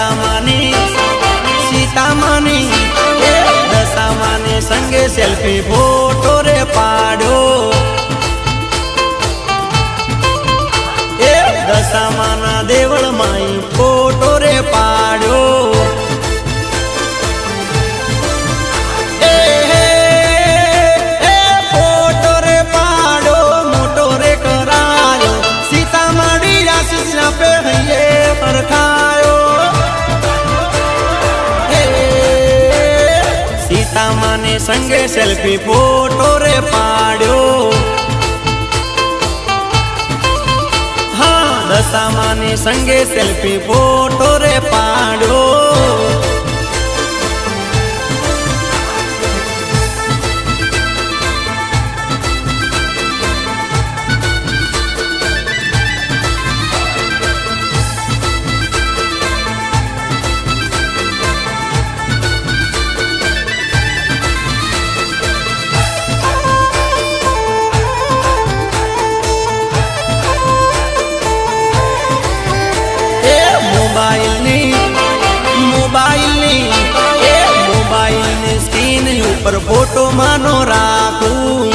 દશામાની સીતામાની દશામાની સંગે selfie photo રે પાડ્યો એ દશામાના દેવળ માઈ photo રે પાડ્યો સીતામાને સંગે સેલ્ફી ફોટો રે પાડ્યો હા દશામાની સંગે સેલ્ફી ફોટો રે પાડ્યો મોબાઈલની સ્ક્રીન ઉપર ફોટો માનો રાખું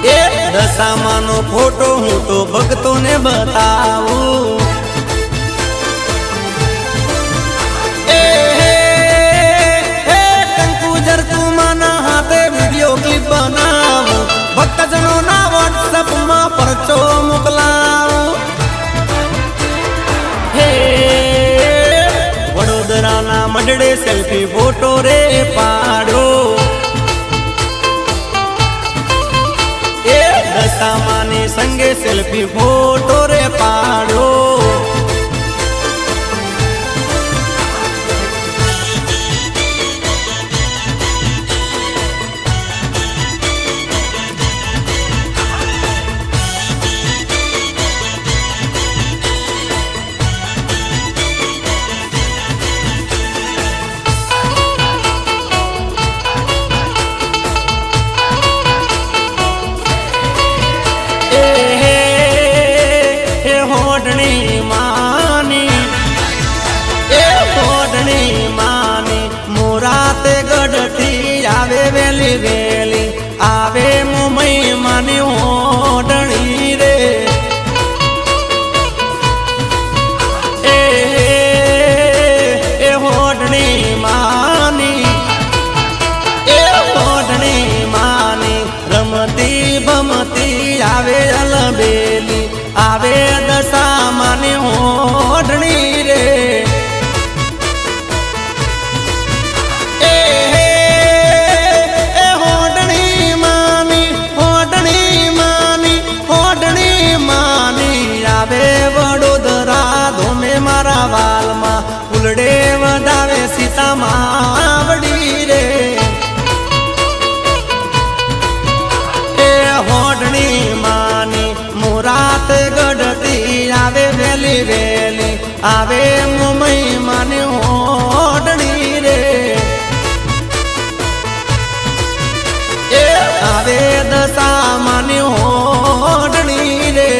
એ દશામાનો ફોટો હું તો ભક્તોને બતાવું કંકુજર તું માના હાથે વિડીયો ક્લિપ બનાવું ભક્તજનોના વોટ્સઅપમાં પરચો મોકલાવું વડોદરાના મઢડે સેલ્ફી ફોટો રે પાડ્યો એ દશામાની સંગે સેલ્ફી ફોટો રે પાડ્યો આવે વેલી વેલી આવે મુંબઈ માની ઓઢણી રે એ ઓઢણી માની રમતી ભમતી આવે અલબેલી આવે દશામાની ઓઢણી રે વાલમાં ફૂલડે વધાવે સીતામાં આવડી રે એ હોડણી માની મુરાત ગઢતી આવે વેલી વેલી આવે મુંબઈ માની હોડણી રે એ આવે દશામાની હોડણી રે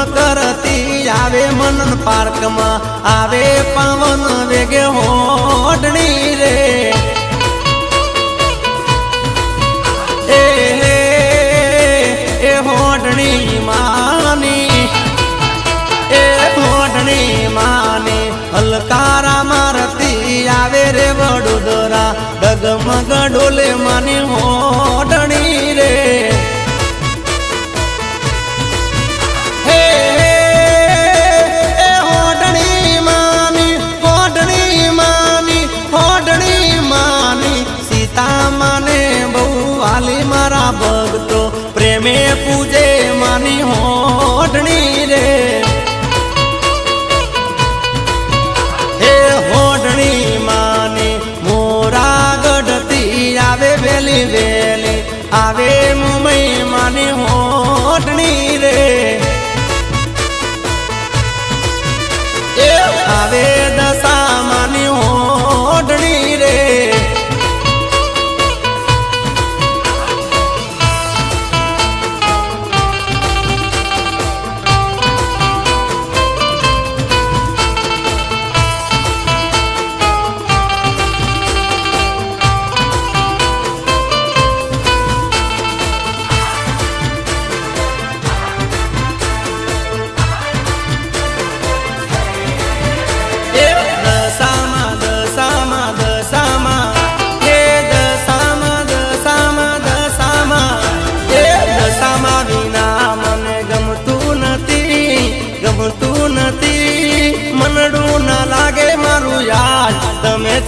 કરતી આવે મનન પાર્કમાં આવે પવન વેગે હોડણી રે એ હોડણી માની હલકારા મારતી આવે રે વડોદરા ડગમગ ડોલે માની હોડણી રે ભક્તો પ્રેમ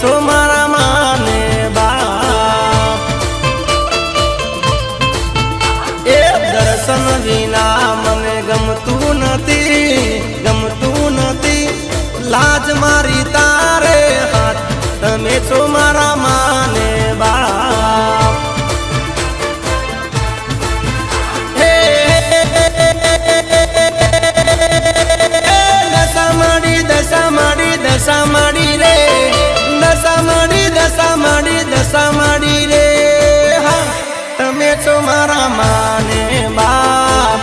છો મારા માને બાપ. એ દર્શન વિના મને ગમતું નથી, લાજ મારી તારે હાથ, તમે છો મારા માને બાપ. દશા માડી રે હા, તમે છો મારા માને બાપ.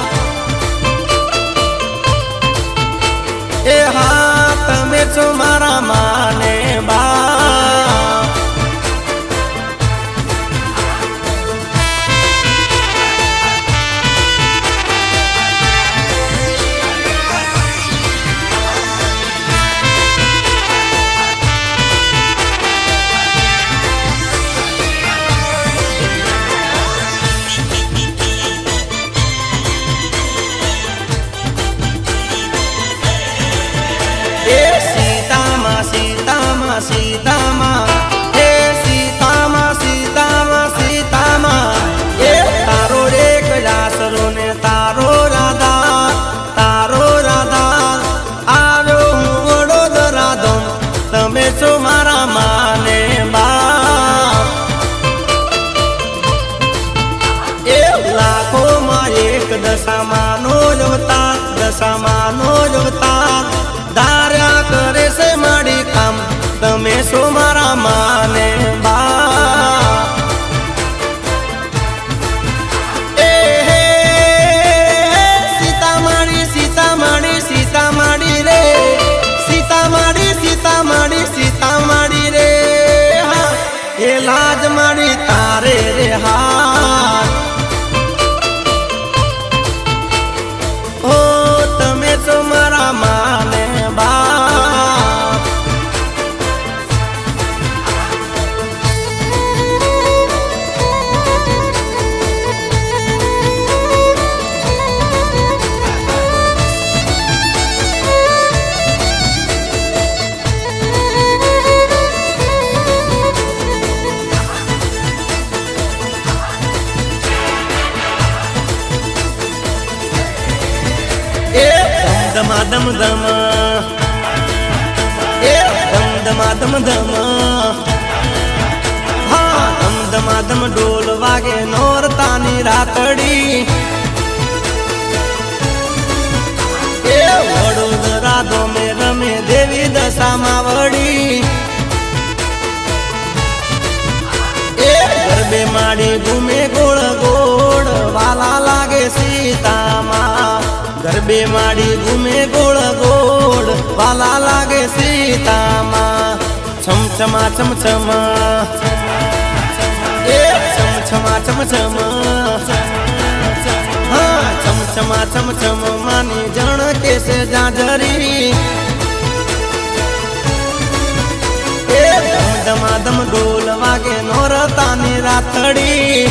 એ હા, તમે છો મારા માને બાપ. સીતામાં હે સીતામાં એ તારો એક આસરો ને તારો રાધા આવ્યો હું વડોદરા ધામ, તમે છો મારા માને બાપ. એ લાખોમાં એક દશામાનો અવતાર ધાર્યા કરે છે મારી કામ, તમે છો મારા માને બાપ. એ સીતામાડી રે સીતામાડી રે હા, એ લાજ મારી તારે રે હા. ઓ તમે છો મારા માને બાપ. દમ દમ એ દમ હા, દમ ઢોલ વાગે નોરતાની રાતડી. એ વડોદરા ધોમે રમે દેવી દશામાં વળી. એ ગરબે માડી ઘૂમે ગોળ ગોળ વાલા લાગે સીતામાં, ગરબે માડી ઘૂમે ગોળ ગોળ વાલા લાગે સીતામાં. છમછમા એ છમછમા હા, છમછમા માની જણ કેસે જાજરી. એ દમ ઢોલ વાગે નોરતાની રાતડી.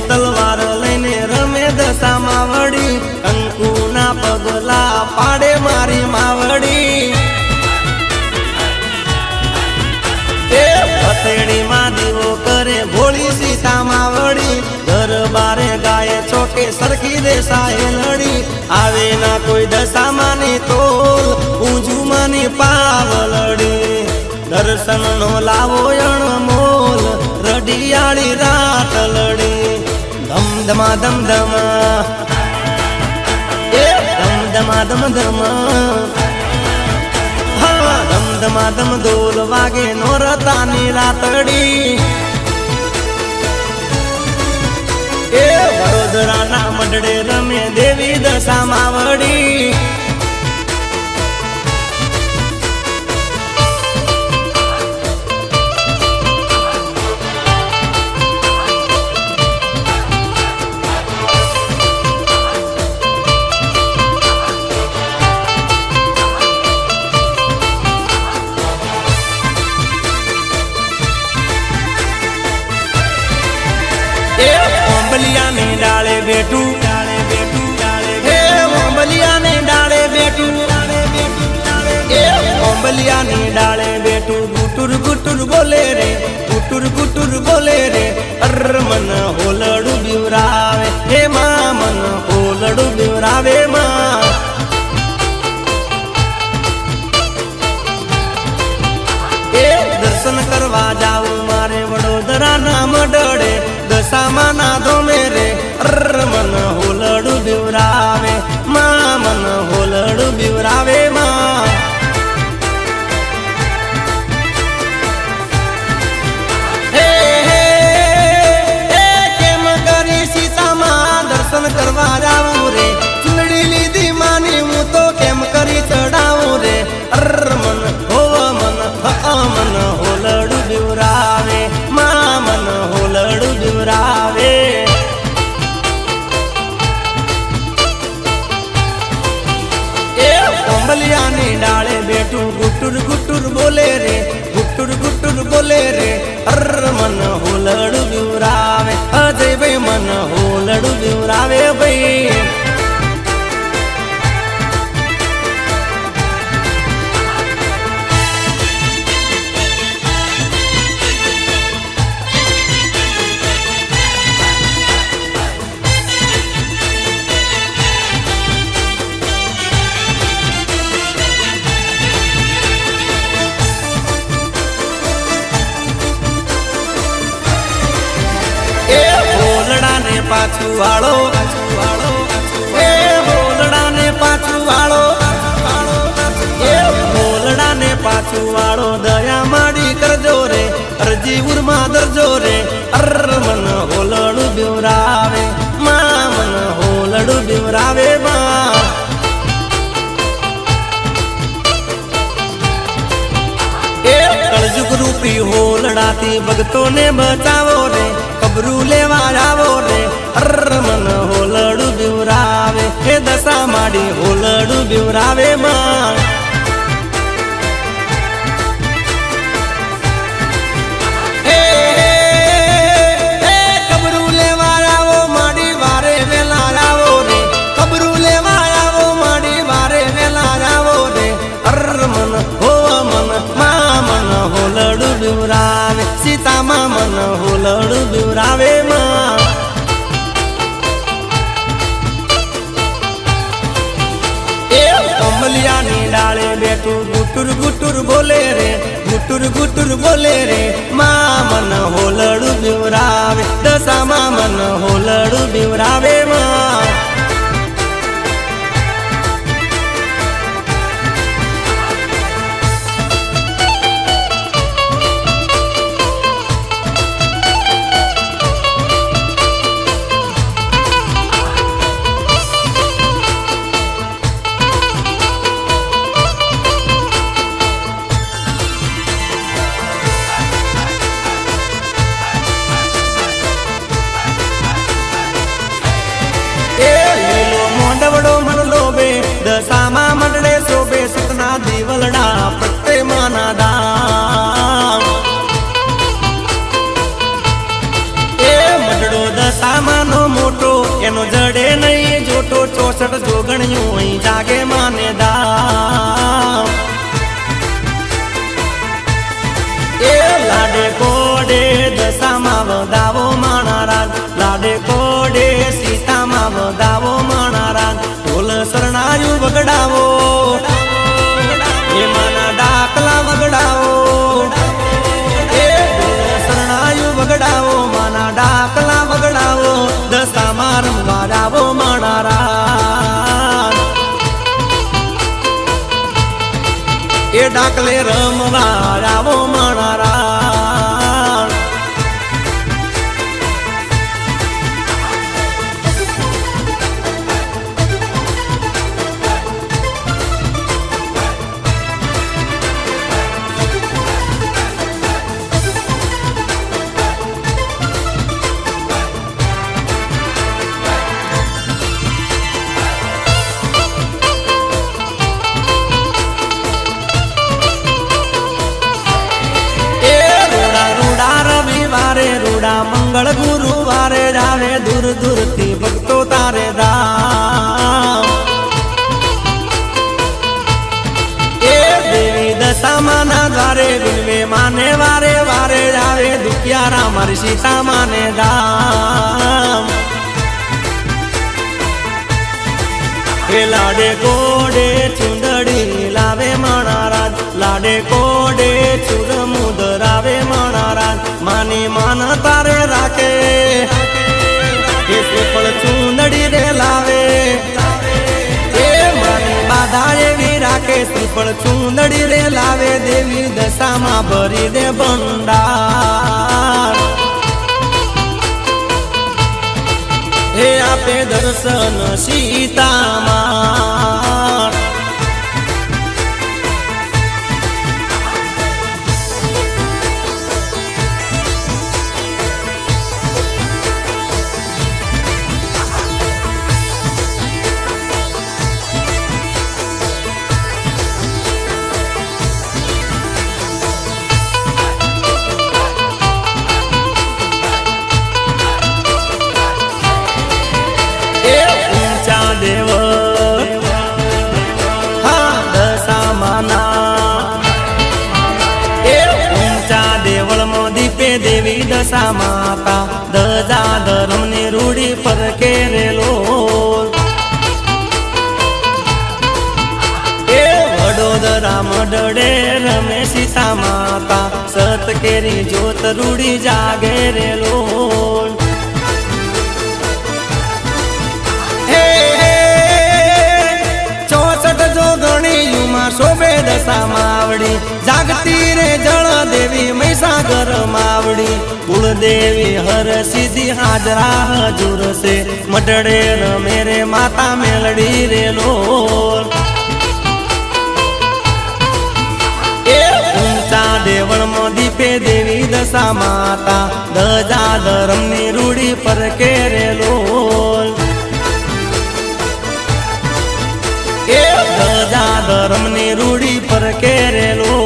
તલવાર લઈને રમે દશામાં વળી, કંકુના પગલા પાડે મારી માવડી. એ પતેડીમાં દીવો કરે ભોળી સીતામાં વળી, દરબારે ગાય ચોકે સરખી દેસાએ લડી. આવે ના કોઈ દશામાની તોલ, ઊંઝુમાની પાવલડી. દર્શન નો લાવો અણમોલ, રડિયાળી રાત લડી. ધમ હા, ધમ ઢોલ વાગે નોરતાની રાતડી. એ વડોદરાના મંડળે રમે દેવી દશામાં વળી. બેઠું હે ઓંબલિયાની ડાળે બેઠું એ ઓંબલિયાની ડાળે બેઠું ગુટુર ગુટુર બોલે રે ગુટુર ગુટુર બોલે રે અર મન હોલડું બીવરાવે હે માં મન હોલડું બીવરાવે માં એ દર્શન કરવા જાવું મારે વડોદરા ના મડડે દશામાં ના ધોમે રે અર મન હોલડું બીવરાવે માં મન હોલડું બીવરાવે માં દર્શન કરવા જાવું રે ચૂંદડી લીધી માની હું તો કેમ કરી ચડાવું રે અર મન હોવ મન મન હોલડું બીવરાવે માં મન હોલડું બીવરાવે એ ઓંબલિયાની ડાળે બેઠું ગુટુર ગુટુર બોલે રે ગુટુર ગુટુર બોલે રે અર મન હોલડું બીવરાવે અજય ભાઈ મન હોલડું બીવરાવે ભાઈ પાછું વાળો એ હોલડાને પાછું વાળો એ હોલડાને પાછું વાળો દયા માડી કરજો રે અરજી ઉરમાં દરજો રે અર મન હોલડું બીવરાવે માં મન હોલડું બીવરાવે માં એ કળજુગ રૂપી હોલડાથી ભક્તોને બચાવો રે કબરું લેવા આવો રે અર મન હોલડું બીવરાવે હે દશા માડી હોલડું બીવરાવે માં હે કબરું લેવા આવો માડી વારે વેલા આવો રે કબરું લેવા આવો માડી વારે વેલા આવો રે અર મન હોવ મન માં મન હોલડું બીવરાવે સીતામાં મન હોલડું બીવરાવે માં એ ઓંબલિયાની ડાળે બેઠું ગુટુર ગુટુર બોલે રે ગુટુર ગુટુર બોલે રે માં મન હોલડું બીવરાવે દશામાં મન હોલડું બીવરાવે માં દશામાં મંડળે શોભે સતના દીવલડા પ્રત્યે માના દામ એ મંડળો દશામાં નો મોટો એનો જડે નહીં જોટો 64 જોગણિયું અહીં જાગે માને દામ એ લાડે કોડે દશામાં વધાવો માણા રાજ લાડે કોડે સીતામાં વધાવો માણા રાજ ઢોલ શરણાયું વગડાવો એમાંના ડાકલા વગડાવો એ ઢોલ શરણાયું વગડાવો માના ડાકલા વગડાવો દશામાં રમવા જાવો માણા રાજ એ ડાકલે રમવા જાવો માણા રાજ મંગળ ગુરુવારે જાવે દૂર દૂર થી ભક્તો મારી સીતા માને ધામ એ લાડે કોડે ચુંદડી લાવે મણારાજ લાડે કોડે ચુર મુદરાવે મણારાજ માની માન તારે રાખે એ શ્રીફળ ચુંદડી રે લાવે એ માની બાધા એવી રાખે શ્રીફળ ચુંદડી રે લાવે દેવી દશામાં ભરી દે ભંડાર હે આપે દર્શન સીતામાં દેવ હા દશામાના એ ઊંચા દેવળમાં દીપે દેવી દશા માતા દજા ધર્મની રૂડી પર કેરેલો એ વડોદરા મડડે રમે સીતા માતા સત કેરી જોત રૂડી જાગે રેલો શોભે દશા માવડી જાગતી રે જળ દેવી મહીસાગર માવડી કુળદેવી હર સિદ્ધિ હાજરા હજુર છે મડડે રમે રે માતા મેલડી રે લોલ એ ઊંચા દેવળમાં દીપે દેવી દશા માતા દજા ધર્મની રૂડી પર કેરે લોલ એ દજા ધર્મની રૂડી પર કેરેલો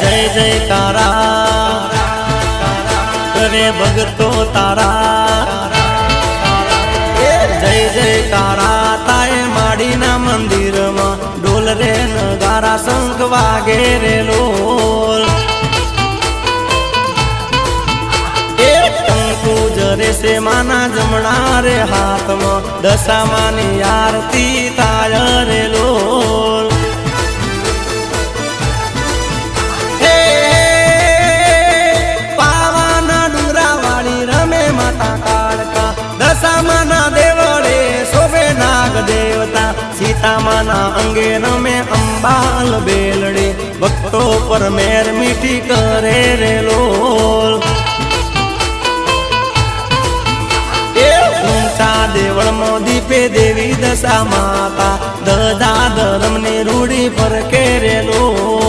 જય જયકારા કરે ભગતો તારા જય જયકારા તાએ માડીના મંદિરમાં ડોલ રે નગારા શંખ વાગે રે લોલ એ ટંકુ જરે છે માના જમણા રે હાથમાં દશામાની આરતી થાય રે લોલ દશામાના દેવળે શોભે નાગ દેવતા સીતામાના અંગે રમે અંબાલ બેલડી ભક્તો પર મેર મીઠી કરે રે લોલ એ ઊંચા દેવળમાં દીપે દેવી દશા માતા દજા ધર્મની રૂડી પર કેરે લોલ